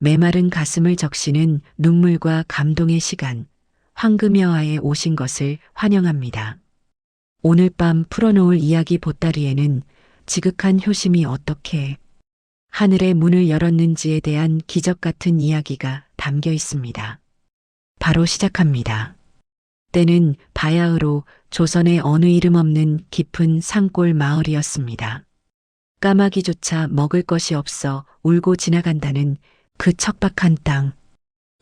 메마른 가슴을 적시는 눈물과 감동의 시간, 황금여화에 오신 것을 환영합니다. 오늘 밤 풀어놓을 이야기 보따리에는 지극한 효심이 어떻게 하늘의 문을 열었는지에 대한 기적 같은 이야기가 담겨 있습니다. 바로 시작합니다. 때는 바야흐로 조선의 어느 이름 없는 깊은 산골 마을이었습니다. 까마귀조차 먹을 것이 없어 울고 지나간다는 그 척박한 땅,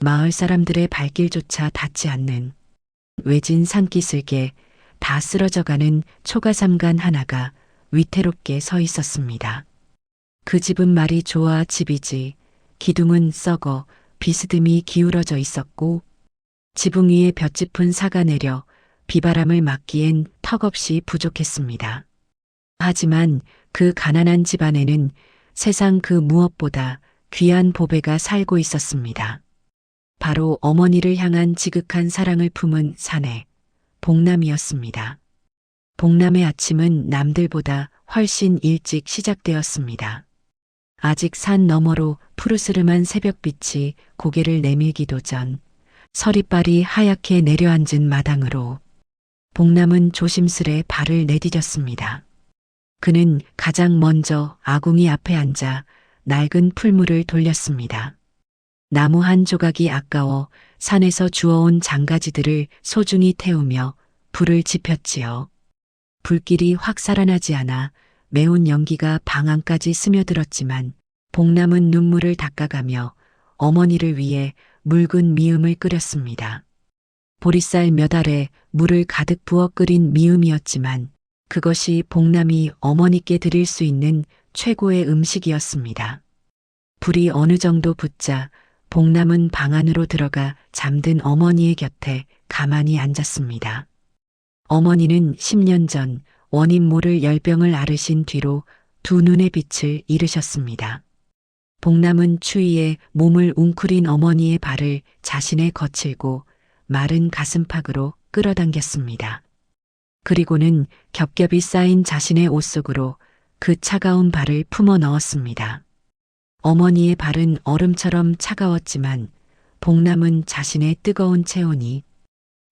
마을 사람들의 발길조차 닿지 않는 외진 산기슭에 다 쓰러져가는 초가삼간 하나가 위태롭게 서 있었습니다. 그 집은 말이 좋아 집이지, 기둥은 썩어 비스듬히 기울어져 있었고 지붕 위에 볏짚은 사가 내려 비바람을 막기엔 턱없이 부족했습니다. 하지만 그 가난한 집 안에는 세상 그 무엇보다 귀한 보배가 살고 있었습니다. 바로 어머니를 향한 지극한 사랑을 품은 사내, 복남이었습니다. 복남의 아침은 남들보다 훨씬 일찍 시작되었습니다. 아직 산 너머로 푸르스름한 새벽빛이 고개를 내밀기도 전 서리빨이 하얗게 내려앉은 마당으로 복남은 조심스레 발을 내디뎠습니다. 그는 가장 먼저 아궁이 앞에 앉아 낡은 풀무를 돌렸습니다. 나무 한 조각이 아까워 산에서 주워온 장가지들을 소중히 태우며 불을 지폈지요. 불길이 확 살아나지 않아 매운 연기가 방 안까지 스며들었지만 복남은 눈물을 닦아가며 어머니를 위해 묽은 미음을 끓였습니다. 보리쌀 몇 알에 물을 가득 부어 끓인 미음이었지만 그것이 복남이 어머니께 드릴 수 있는 최고의 음식이었습니다. 불이 어느 정도 붙자 복남은 방 안으로 들어가 잠든 어머니의 곁에 가만히 앉았습니다. 어머니는 10년 전 원인 모를 열병을 앓으신 뒤로 두 눈의 빛을 잃으셨습니다. 복남은 추위에 몸을 웅크린 어머니의 발을 자신의 거칠고 마른 가슴팍으로 끌어당겼습니다. 그리고는 겹겹이 쌓인 자신의 옷 속으로 그 차가운 발을 품어 넣었습니다. 어머니의 발은 얼음처럼 차가웠지만 복남은 자신의 뜨거운 체온이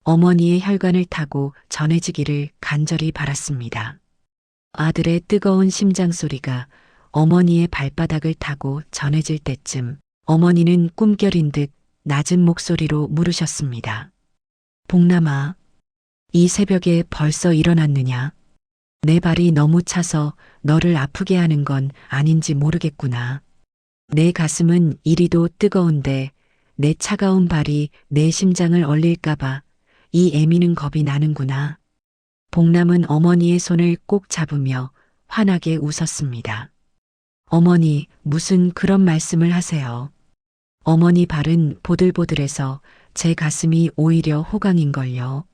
어머니의 혈관을 타고 전해지기를 간절히 바랐습니다. 아들의 뜨거운 심장 소리가 어머니의 발바닥을 타고 전해질 때쯤 어머니는 꿈결인 듯 낮은 목소리로 물으셨습니다. 복남아, 이 새벽에 벌써 일어났느냐? 내 발이 너무 차서 너를 아프게 하는 건 아닌지 모르겠구나. 내 가슴은 이리도 뜨거운데 내 차가운 발이 내 심장을 얼릴까봐 이 애미는 겁이 나는구나. 복남은 어머니의 손을 꼭 잡으며 환하게 웃었습니다. 어머니, 무슨 그런 말씀을 하세요. 어머니 발은 보들보들해서 제 가슴이 오히려 호강인걸요.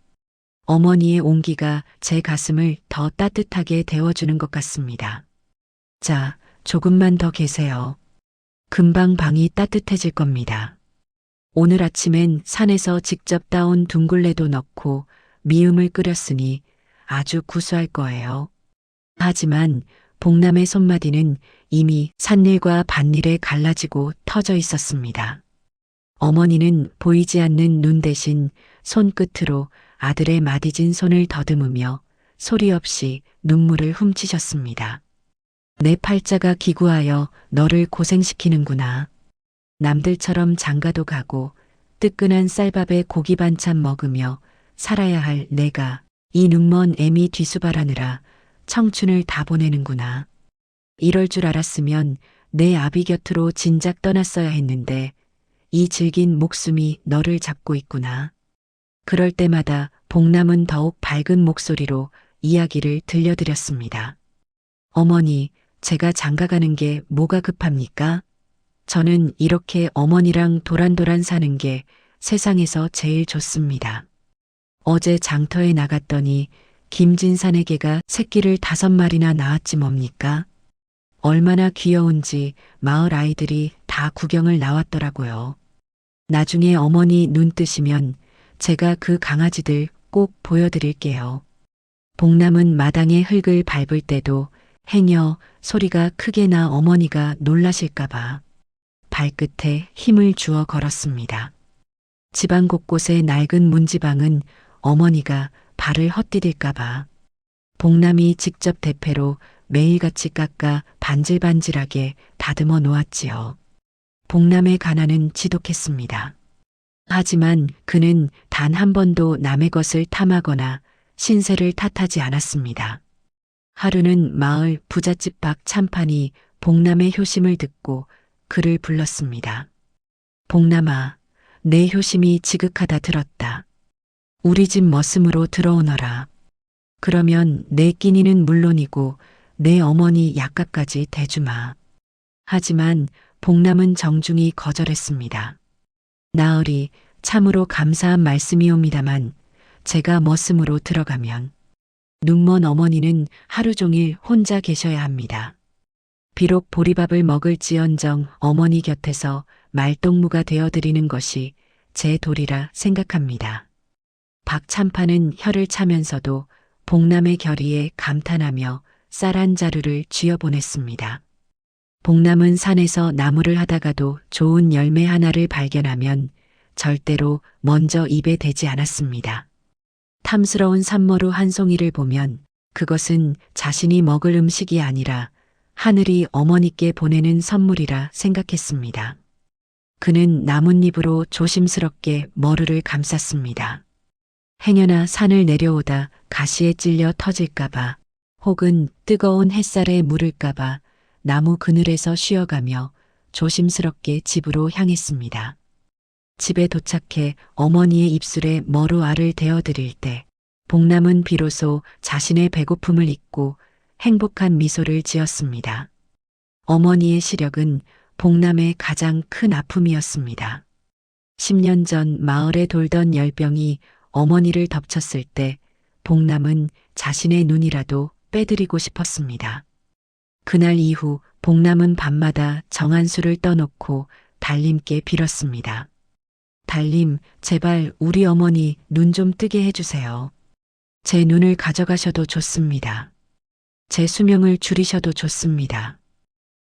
어머니의 온기가 제 가슴을 더 따뜻하게 데워주는 것 같습니다. 자, 조금만 더 계세요. 금방 방이 따뜻해질 겁니다. 오늘 아침엔 산에서 직접 따온 둥글레도 넣고 미음을 끓였으니 아주 구수할 거예요. 하지만 복남의 손마디는 이미 삿일과 밭일에 갈라지고 터져 있었습니다. 어머니는 보이지 않는 눈 대신 손끝으로 아들의 마디진 손을 더듬으며 소리 없이 눈물을 훔치셨습니다. 내 팔자가 기구하여 너를 고생시키는구나. 남들처럼 장가도 가고 뜨끈한 쌀밥에 고기 반찬 먹으며 살아야 할 내가 이 눈먼 애미 뒤수발하느라 청춘을 다 보내는구나. 이럴 줄 알았으면 내 아비 곁으로 진작 떠났어야 했는데 이 질긴 목숨이 너를 잡고 있구나. 그럴 때마다 복남은 더욱 밝은 목소리로 이야기를 들려드렸습니다. 어머니, 제가 장가가는 게 뭐가 급합니까? 저는 이렇게 어머니랑 도란도란 사는 게 세상에서 제일 좋습니다. 어제 장터에 나갔더니 김진산의 개가 새끼를 5마리나 낳았지 뭡니까? 얼마나 귀여운지 마을 아이들이 다 구경을 나왔더라고요. 나중에 어머니 눈 뜨시면 제가 그 강아지들 꼭 보여드릴게요. 복남은 마당에 흙을 밟을 때도 행여 소리가 크게 나 어머니가 놀라실까봐 발끝에 힘을 주어 걸었습니다. 집안 곳곳의 낡은 문지방은 어머니가 발을 헛디딜까봐 복남이 직접 대패로 매일같이 깎아 반질반질하게 다듬어 놓았지요. 복남의 가난은 지독했습니다. 하지만 그는 단 한 번도 남의 것을 탐하거나 신세를 탓하지 않았습니다. 하루는 마을 부잣집 박 참판이 복남의 효심을 듣고 그를 불렀습니다. 복남아, 내 효심이 지극하다 들었다. 우리 집 머슴으로 들어오너라. 그러면 내 끼니는 물론이고 내 어머니 약값까지 대주마. 하지만 복남은 정중히 거절했습니다. 나으리, 참으로 감사한 말씀이옵니다만 제가 머슴으로 들어가면 눈먼 어머니는 하루 종일 혼자 계셔야 합니다. 비록 보리밥을 먹을지언정 어머니 곁에서 말동무가 되어드리는 것이 제 도리라 생각합니다. 박 참판은 혀를 차면서도 복남의 결의에 감탄하며 쌀 한 자루를 쥐어보냈습니다. 복남은 산에서 나무를 하다가도 좋은 열매 하나를 발견하면 절대로 먼저 입에 대지 않았습니다. 탐스러운 산머루 한 송이를 보면 그것은 자신이 먹을 음식이 아니라 하늘이 어머니께 보내는 선물이라 생각했습니다. 그는 나뭇잎으로 조심스럽게 머루를 감쌌습니다. 행여나 산을 내려오다 가시에 찔려 터질까봐 혹은 뜨거운 햇살에 물을까봐 나무 그늘에서 쉬어가며 조심스럽게 집으로 향했습니다. 집에 도착해 어머니의 입술에 머루 알을 대어드릴 때 복남은 비로소 자신의 배고픔을 잊고 행복한 미소를 지었습니다. 어머니의 시력은 복남의 가장 큰 아픔이었습니다. 10년 전 마을에 돌던 열병이 어머니를 덮쳤을 때 복남은 자신의 눈이라도 빼드리고 싶었습니다. 그날 이후 복남은 밤마다 정한수를 떠놓고 달님께 빌었습니다. 달님, 제발 우리 어머니 눈 좀 뜨게 해주세요. 제 눈을 가져가셔도 좋습니다. 제 수명을 줄이셔도 좋습니다.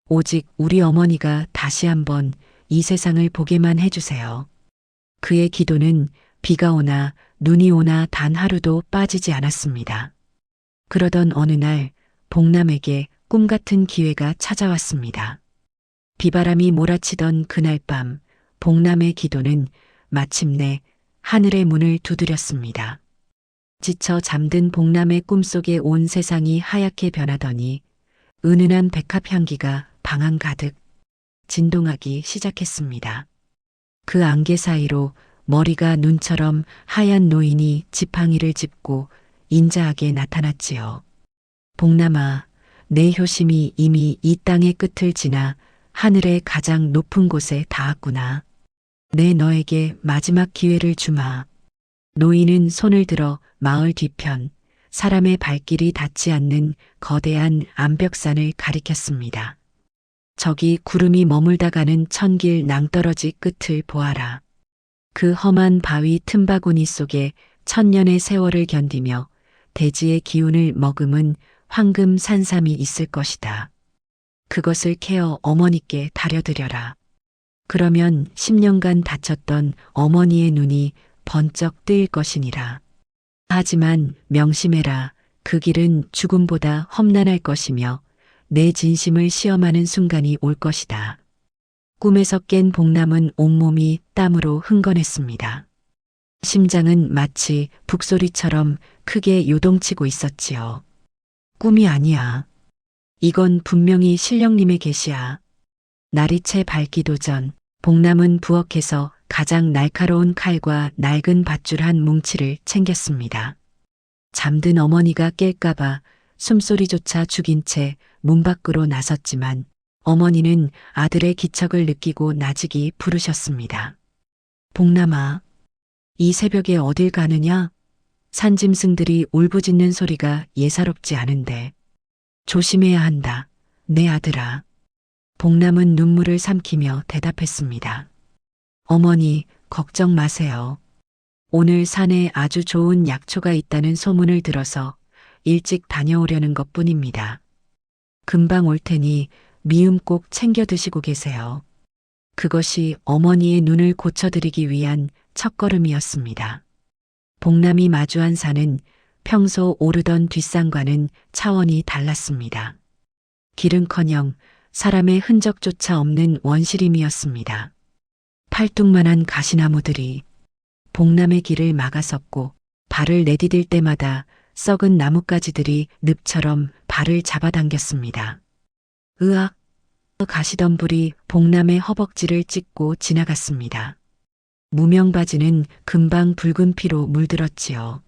오직 우리 어머니가 다시 한번 이 세상을 보게만 해주세요. 그의 기도는 비가 오나 눈이 오나 단 하루도 빠지지 않았습니다. 그러던 어느 날 복남에게 꿈 같은 기회가 찾아왔습니다. 비바람이 몰아치던 그날 밤 복남의 기도는 마침내 하늘의 문을 두드렸습니다. 지쳐 잠든 복남의 꿈속에 온 세상이 하얗게 변하더니 은은한 백합 향기가 방 안 가득 진동하기 시작했습니다. 그 안개 사이로 머리가 눈처럼 하얀 노인이 지팡이를 짚고 인자하게 나타났지요. 복남아, 내 효심이 이미 이 땅의 끝을 지나 하늘의 가장 높은 곳에 닿았구나. 내 너에게 마지막 기회를 주마. 노인은 손을 들어 마을 뒤편 사람의 발길이 닿지 않는 거대한 암벽산을 가리켰습니다. 저기 구름이 머물다 가는 천길 낭떠러지 끝을 보아라. 그 험한 바위 틈바구니 속에 천년의 세월을 견디며 대지의 기운을 머금은 황금 산삼이 있을 것이다. 그것을 캐어 어머니께 다려드려라. 그러면 10년간 다쳤던 어머니의 눈이 번쩍 뜨일 것이니라. 하지만 명심해라. 그 길은 죽음보다 험난할 것이며 내 진심을 시험하는 순간이 올 것이다. 꿈에서 깬 복남은 온몸이 땀으로 흥건했습니다. 심장은 마치 북소리처럼 크게 요동치고 있었지요. 꿈이 아니야. 이건 분명히 신령님의 계시야. 날이 채 밝기도 전 복남은 부엌에서 가장 날카로운 칼과 낡은 밧줄 한 뭉치를 챙겼습니다. 잠든 어머니가 깰까봐 숨소리조차 죽인 채 문 밖으로 나섰지만 어머니는 아들의 기척을 느끼고 나직이 부르셨습니다. 복남아, 이 새벽에 어딜 가느냐? 산짐승들이 울부짖는 소리가 예사롭지 않은데. 조심해야 한다, 내 아들아. 복남은 눈물을 삼키며 대답했습니다. 어머니, 걱정 마세요. 오늘 산에 아주 좋은 약초가 있다는 소문을 들어서 일찍 다녀오려는 것뿐입니다. 금방 올 테니 미음 꼭 챙겨 드시고 계세요. 그것이 어머니의 눈을 고쳐드리기 위한 첫걸음이었습니다. 복남이 마주한 산은 평소 오르던 뒷산과는 차원이 달랐습니다. 길은커녕 사람의 흔적조차 없는 원시림이었습니다. 팔뚝만한 가시나무들이 복남의 길을 막아섰고 발을 내디딜 때마다 썩은 나뭇가지들이 늪처럼 발을 잡아당겼습니다. 으악! 가시덤불이 복남의 허벅지를 찍고 지나갔습니다. 무명바지는 금방 붉은 피로 물들었지요.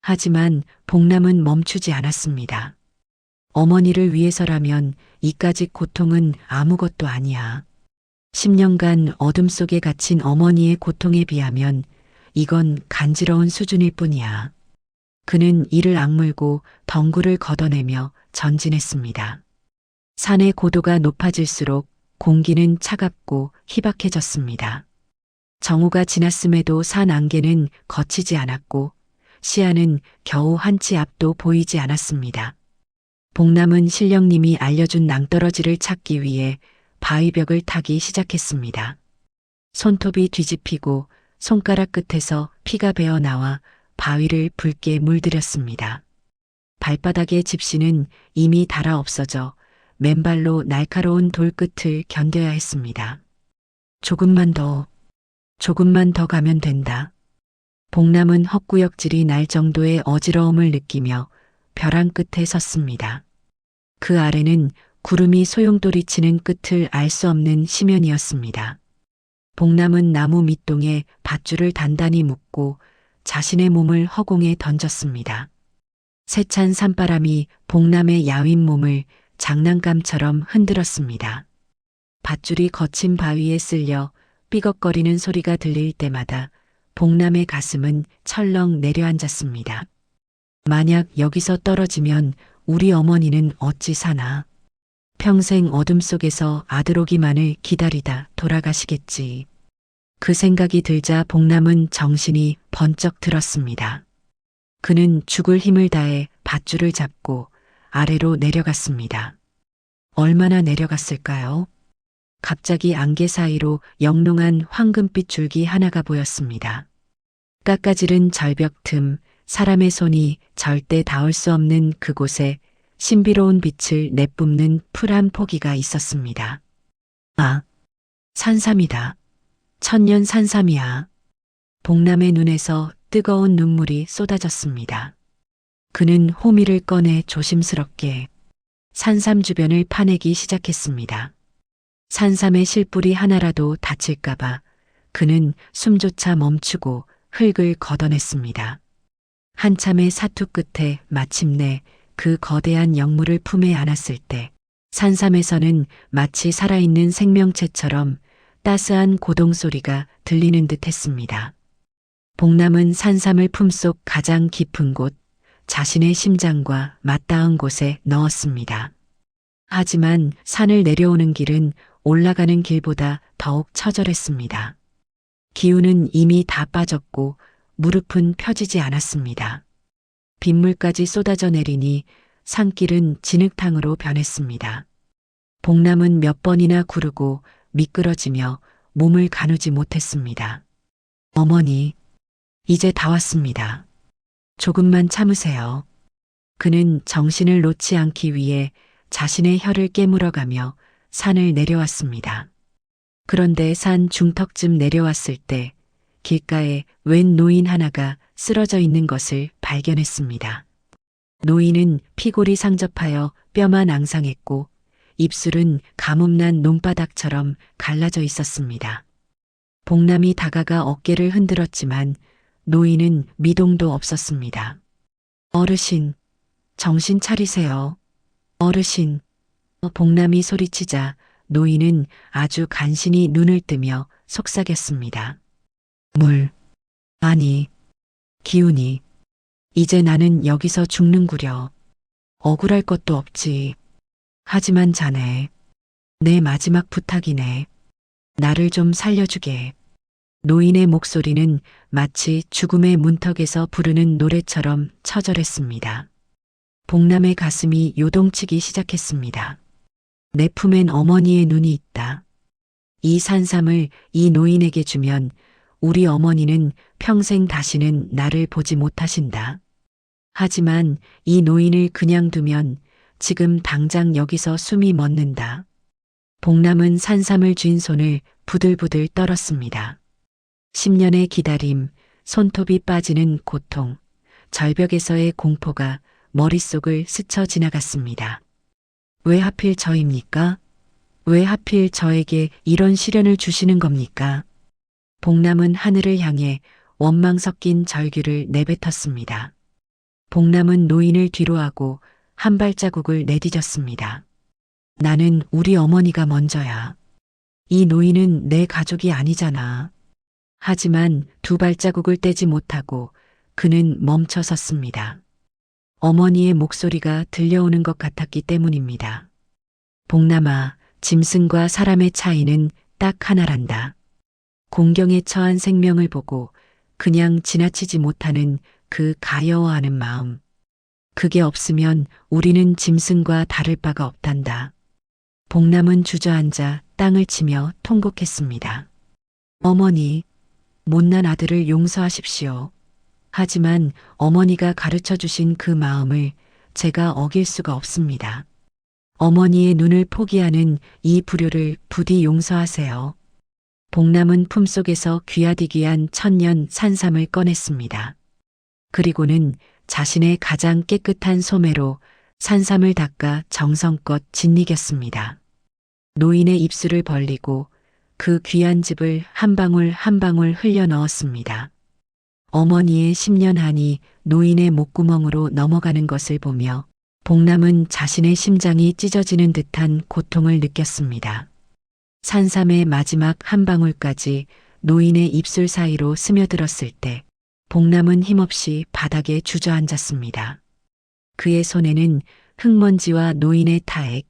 하지만 복남은 멈추지 않았습니다. 어머니를 위해서라면 이까지 고통은 아무것도 아니야. 10년간 어둠 속에 갇힌 어머니의 고통에 비하면 이건 간지러운 수준일 뿐이야. 그는 이를 악물고 덩굴을 걷어내며 전진했습니다. 산의 고도가 높아질수록 공기는 차갑고 희박해졌습니다. 정오가 지났음에도 산 안개는 걷히지 않았고 시야는 겨우 한 치 앞도 보이지 않았습니다. 복남은 신령님이 알려준 낭떠러지를 찾기 위해 바위벽을 타기 시작했습니다. 손톱이 뒤집히고 손가락 끝에서 피가 배어 나와 바위를 붉게 물들였습니다. 발바닥의 집시는 이미 닳아 없어져 맨발로 날카로운 돌끝을 견뎌야 했습니다. 조금만 더 가면 된다. 복남은 헛구역질이 날 정도의 어지러움을 느끼며 벼랑 끝에 섰습니다. 그 아래는 구름이 소용돌이치는 끝을 알 수 없는 심연이었습니다. 복남은 나무 밑동에 밧줄을 단단히 묶고 자신의 몸을 허공에 던졌습니다. 세찬 산바람이 복남의 야윈 몸을 장난감처럼 흔들었습니다. 밧줄이 거친 바위에 쓸려 삐걱거리는 소리가 들릴 때마다 복남의 가슴은 철렁 내려앉았습니다. 만약 여기서 떨어지면 우리 어머니는 어찌 사나. 평생 어둠 속에서 아들 오기만을 기다리다 돌아가시겠지. 그 생각이 들자 복남은 정신이 번쩍 들었습니다. 그는 죽을 힘을 다해 밧줄을 잡고 아래로 내려갔습니다. 얼마나 내려갔을까요? 갑자기 안개 사이로 영롱한 황금빛 줄기 하나가 보였습니다. 깎아지른 절벽 틈, 사람의 손이 절대 닿을 수 없는 그곳에 신비로운 빛을 내뿜는 풀한 포기가 있었습니다. 아, 산삼이다. 천년 산삼이야. 복남의 눈에서 뜨거운 눈물이 쏟아졌습니다. 그는 호미를 꺼내 조심스럽게 산삼 주변을 파내기 시작했습니다. 산삼의 실뿌리 하나라도 다칠까봐 그는 숨조차 멈추고 흙을 걷어냈습니다. 한참의 사투 끝에 마침내 그 거대한 영물을 품에 안았을 때 산삼에서는 마치 살아있는 생명체처럼 따스한 고동 소리가 들리는 듯 했습니다. 복남은 산삼을 품속 가장 깊은 곳, 자신의 심장과 맞닿은 곳에 넣었습니다. 하지만 산을 내려오는 길은 올라가는 길보다 더욱 처절했습니다. 기운은 이미 다 빠졌고 무릎은 펴지지 않았습니다. 빗물까지 쏟아져 내리니 산길은 진흙탕으로 변했습니다. 복남은 몇 번이나 구르고 미끄러지며 몸을 가누지 못했습니다. 어머니, 이제 다 왔습니다. 조금만 참으세요. 그는 정신을 놓지 않기 위해 자신의 혀를 깨물어가며 산을 내려왔습니다. 그런데 산 중턱쯤 내려왔을 때 길가에 웬 노인 하나가 쓰러져 있는 것을 발견했습니다. 노인은 피골이 상접하여 뼈만 앙상했고 입술은 가뭄난 논바닥처럼 갈라져 있었습니다. 복남이 다가가 어깨를 흔들었지만 노인은 미동도 없었습니다. 어르신, 정신 차리세요. 어르신. 복남이 소리치자 노인은 아주 간신히 눈을 뜨며 속삭였습니다. 아니, 기운이. 이제 나는 여기서 죽는구려. 억울할 것도 없지. 하지만 자네, 내 마지막 부탁이네. 나를 좀 살려주게. 노인의 목소리는 마치 죽음의 문턱에서 부르는 노래처럼 처절했습니다. 복남의 가슴이 요동치기 시작했습니다. 내 품엔 어머니의 눈이 있다. 이 산삼을 이 노인에게 주면 우리 어머니는 평생 다시는 나를 보지 못하신다. 하지만 이 노인을 그냥 두면 지금 당장 여기서 숨이 멎는다. 복남은 산삼을 쥔 손을 부들부들 떨었습니다. 10년의 기다림, 손톱이 빠지는 고통, 절벽에서의 공포가 머릿속을 스쳐 지나갔습니다. 왜 하필 저입니까? 왜 하필 저에게 이런 시련을 주시는 겁니까? 복남은 하늘을 향해 원망 섞인 절규를 내뱉었습니다. 복남은 노인을 뒤로하고 한 발자국을 내디뎠습니다. 나는 우리 어머니가 먼저야. 이 노인은 내 가족이 아니잖아. 하지만 두 발자국을 떼지 못하고 그는 멈춰 섰습니다. 어머니의 목소리가 들려오는 것 같았기 때문입니다. 복남아, 짐승과 사람의 차이는 딱 하나란다. 공경에 처한 생명을 보고 그냥 지나치지 못하는 그 가여워하는 마음. 그게 없으면 우리는 짐승과 다를 바가 없단다. 복남은 주저앉아 땅을 치며 통곡했습니다. 어머니, 못난 아들을 용서하십시오. 하지만 어머니가 가르쳐 주신 그 마음을 제가 어길 수가 없습니다. 어머니의 눈을 포기하는 이 불효를 부디 용서하세요. 복남은 품속에서 귀하디귀한 천년 산삼을 꺼냈습니다. 그리고는 자신의 가장 깨끗한 소매로 산삼을 닦아 정성껏 짓이겼습니다. 노인의 입술을 벌리고 그 귀한 즙을 한 방울 한 방울 흘려 넣었습니다. 어머니의 10년 한이 노인의 목구멍으로 넘어가는 것을 보며 복남은 자신의 심장이 찢어지는 듯한 고통을 느꼈습니다. 산삼의 마지막 한 방울까지 노인의 입술 사이로 스며들었을 때 복남은 힘없이 바닥에 주저앉았습니다. 그의 손에는 흙먼지와 노인의 타액,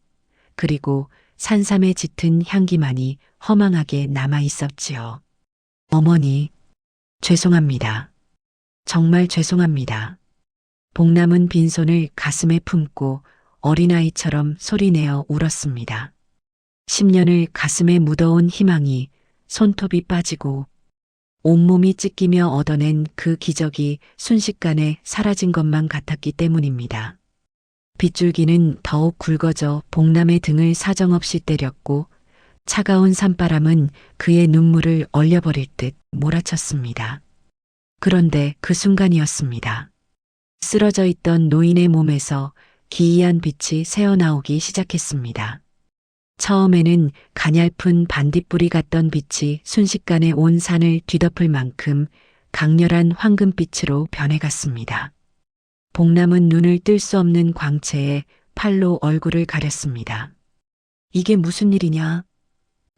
그리고 산삼의 짙은 향기만이 허망하게 남아 있었지요. 어머니, 죄송합니다. 정말 죄송합니다. 복남은 빈손을 가슴에 품고 어린아이처럼 소리내어 울었습니다. 10년을 가슴에 묻어온 희망이 손톱이 빠지고 온몸이 찢기며 얻어낸 그 기적이 순식간에 사라진 것만 같았기 때문입니다. 빗줄기는 더욱 굵어져 복남의 등을 사정없이 때렸고 차가운 산바람은 그의 눈물을 얼려버릴 듯 몰아쳤습니다. 그런데 그 순간이었습니다. 쓰러져 있던 노인의 몸에서 기이한 빛이 새어나오기 시작했습니다. 처음에는 가냘픈 반딧불이 같던 빛이 순식간에 온 산을 뒤덮을 만큼 강렬한 황금빛으로 변해갔습니다. 복남은 눈을 뜰 수 없는 광채에 팔로 얼굴을 가렸습니다. 이게 무슨 일이냐?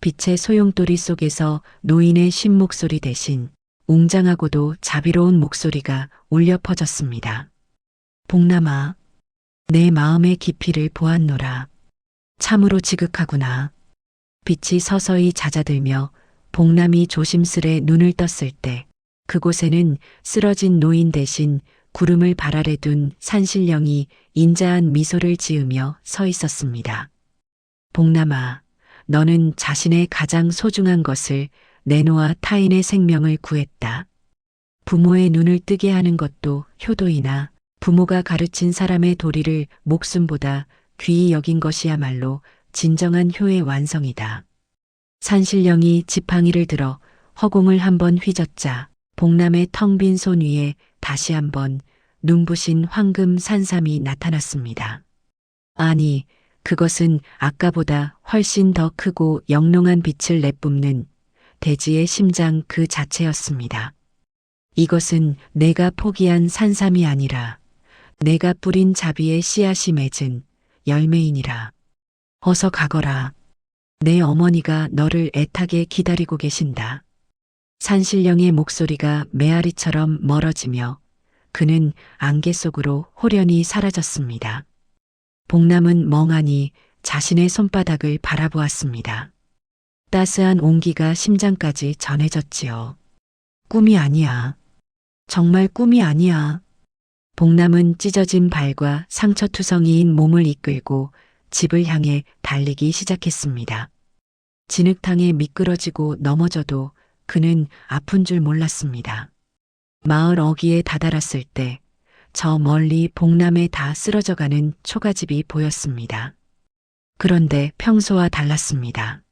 빛의 소용돌이 속에서 노인의 쉰 목소리 대신 웅장하고도 자비로운 목소리가 울려 퍼졌습니다. 복남아, 내 마음의 깊이를 보았노라. 참으로 지극하구나. 빛이 서서히 잦아들며 복남이 조심스레 눈을 떴을 때 그곳에는 쓰러진 노인 대신 구름을 발 아래 둔 산신령이 인자한 미소를 지으며 서 있었습니다. 복남아, 너는 자신의 가장 소중한 것을 내놓아 타인의 생명을 구했다. 부모의 눈을 뜨게 하는 것도 효도이나 부모가 가르친 사람의 도리를 목숨보다 귀히 여긴 것이야말로 진정한 효의 완성이다. 산신령이 지팡이를 들어 허공을 한번 휘젓자 복남의 텅 빈 손 위에 다시 한번 눈부신 황금 산삼이 나타났습니다. 아니, 그것은 아까보다 훨씬 더 크고 영롱한 빛을 내뿜는 대지의 심장 그 자체였습니다. 이것은 내가 포기한 산삼이 아니라 내가 뿌린 자비의 씨앗이 맺은 열매이니라. 어서 가거라. 내 어머니가 너를 애타게 기다리고 계신다. 산신령의 목소리가 메아리처럼 멀어지며 그는 안개 속으로 호련히 사라졌습니다. 복남은 멍하니 자신의 손바닥을 바라보았습니다. 따스한 온기가 심장까지 전해졌지요. 꿈이 아니야. 정말 꿈이 아니야. 복남은 찢어진 발과 상처투성이인 몸을 이끌고 집을 향해 달리기 시작했습니다. 진흙탕에 미끄러지고 넘어져도 그는 아픈 줄 몰랐습니다. 마을 어귀에 다다랐을 때 저 멀리 봉남에 다 쓰러져가는 초가집이 보였습니다. 그런데 평소와 달랐습니다.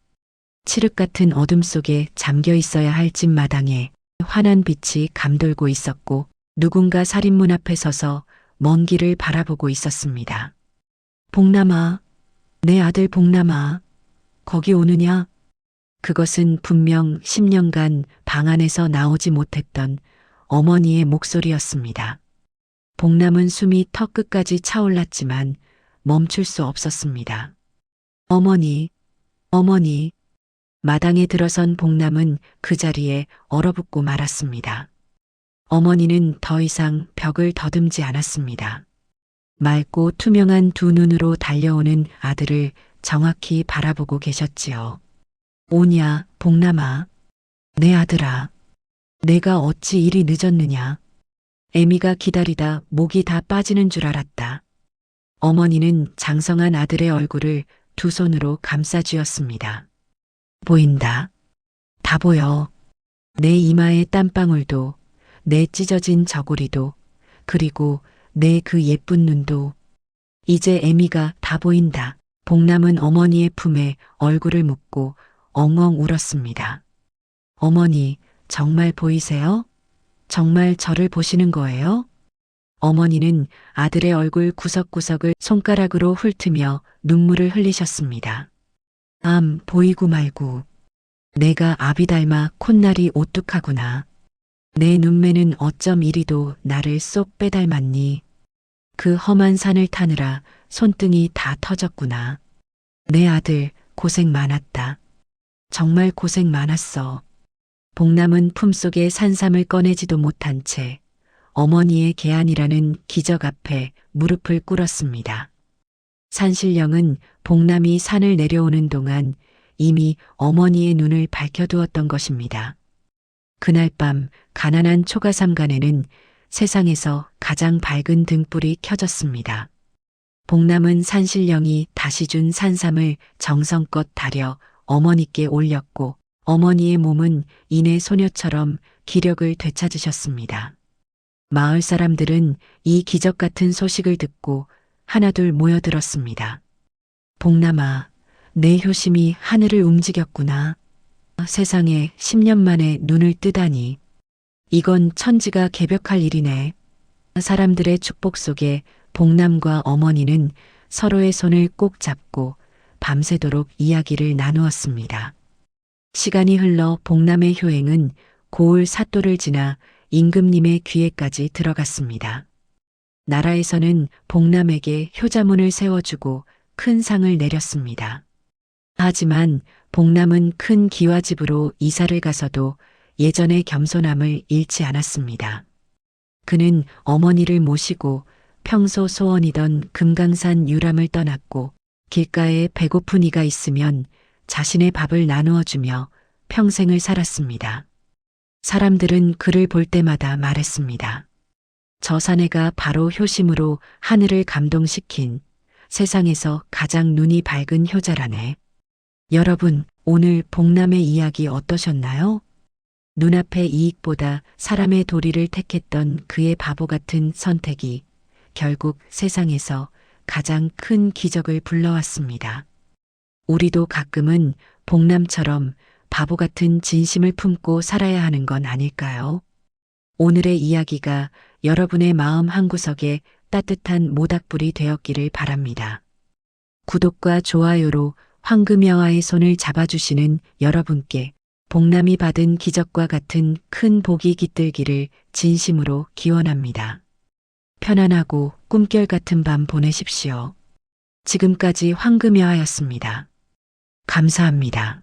칠흑 같은 어둠 속에 잠겨 있어야 할 집 마당에 환한 빛이 감돌고 있었고 누군가 살인문 앞에 서서 먼 길을 바라보고 있었습니다. 봉남아, 내 아들 봉남아, 거기 오느냐? 그것은 분명 10년간 방 안에서 나오지 못했던 어머니의 목소리였습니다. 봉남은 숨이 턱 끝까지 차올랐지만 멈출 수 없었습니다. 어머니, 어머니. 마당에 들어선 봉남은 그 자리에 얼어붙고 말았습니다. 어머니는 더 이상 벽을 더듬지 않았습니다. 맑고 투명한 두 눈으로 달려오는 아들을 정확히 바라보고 계셨지요. 오냐, 봉남아. 내 아들아. 내가 어찌 이리 늦었느냐. 애미가 기다리다 목이 다 빠지는 줄 알았다. 어머니는 장성한 아들의 얼굴을 두 손으로 감싸 쥐었습니다. 보인다. 다 보여. 내 이마의 땀방울도, 내 찢어진 저고리도, 그리고 내 그 예쁜 눈도. 이제 애미가 다 보인다. 봉남은 어머니의 품에 얼굴을 묻고 엉엉 울었습니다. 어머니, 정말 보이세요? 정말 저를 보시는 거예요? 어머니는 아들의 얼굴 구석구석을 손가락으로 훑으며 눈물을 흘리셨습니다. 보이고 말고. 내가 아비 닮아 콧날이 오뚝하구나. 내 눈매는 어쩜 이리도 나를 쏙 빼닮았니. 그 험한 산을 타느라 손등이 다 터졌구나. 내 아들 고생 많았다. 정말 고생 많았어. 봉남은 품속에 산삼을 꺼내지도 못한 채 어머니의 계안이라는 기적 앞에 무릎을 꿇었습니다. 산신령은 봉남이 산을 내려오는 동안 이미 어머니의 눈을 밝혀두었던 것입니다. 그날 밤 가난한 초가삼간에는 세상에서 가장 밝은 등불이 켜졌습니다. 봉남은 산신령이 다시 준 산삼을 정성껏 다려 어머니께 올렸고 어머니의 몸은 이내 소녀처럼 기력을 되찾으셨습니다. 마을 사람들은 이 기적 같은 소식을 듣고 하나둘 모여들었습니다. 봉남아, 내 효심이 하늘을 움직였구나. 세상에 10년 만에 눈을 뜨다니. 이건 천지가 개벽할 일이네. 사람들의 축복 속에 봉남과 어머니는 서로의 손을 꼭 잡고 밤새도록 이야기를 나누었습니다. 시간이 흘러 봉남의 효행은 고을 사또를 지나 임금님의 귀에까지 들어갔습니다. 나라에서는 봉남에게 효자문을 세워주고 큰 상을 내렸습니다. 하지만 봉남은 큰 기와집으로 이사를 가서도 예전의 겸손함을 잃지 않았습니다. 그는 어머니를 모시고 평소 소원이던 금강산 유람을 떠났고 길가에 배고픈 이가 있으면 자신의 밥을 나누어 주며 평생을 살았습니다. 사람들은 그를 볼 때마다 말했습니다. 저 사내가 바로 효심으로 하늘을 감동시킨 세상에서 가장 눈이 밝은 효자라네. 여러분, 오늘 봉남의 이야기 어떠셨나요? 눈앞의 이익보다 사람의 도리를 택했던 그의 바보 같은 선택이 결국 세상에서 가장 큰 기적을 불러왔습니다. 우리도 가끔은 봉남처럼 바보 같은 진심을 품고 살아야 하는 건 아닐까요? 오늘의 이야기가 여러분의 마음 한구석에 따뜻한 모닥불이 되었기를 바랍니다. 구독과 좋아요로 황금여와의 손을 잡아주시는 여러분께 봉남이 받은 기적과 같은 큰 복이 깃들기를 진심으로 기원합니다. 편안하고 꿈결 같은 밤 보내십시오. 지금까지 황금여와였습니다. 감사합니다.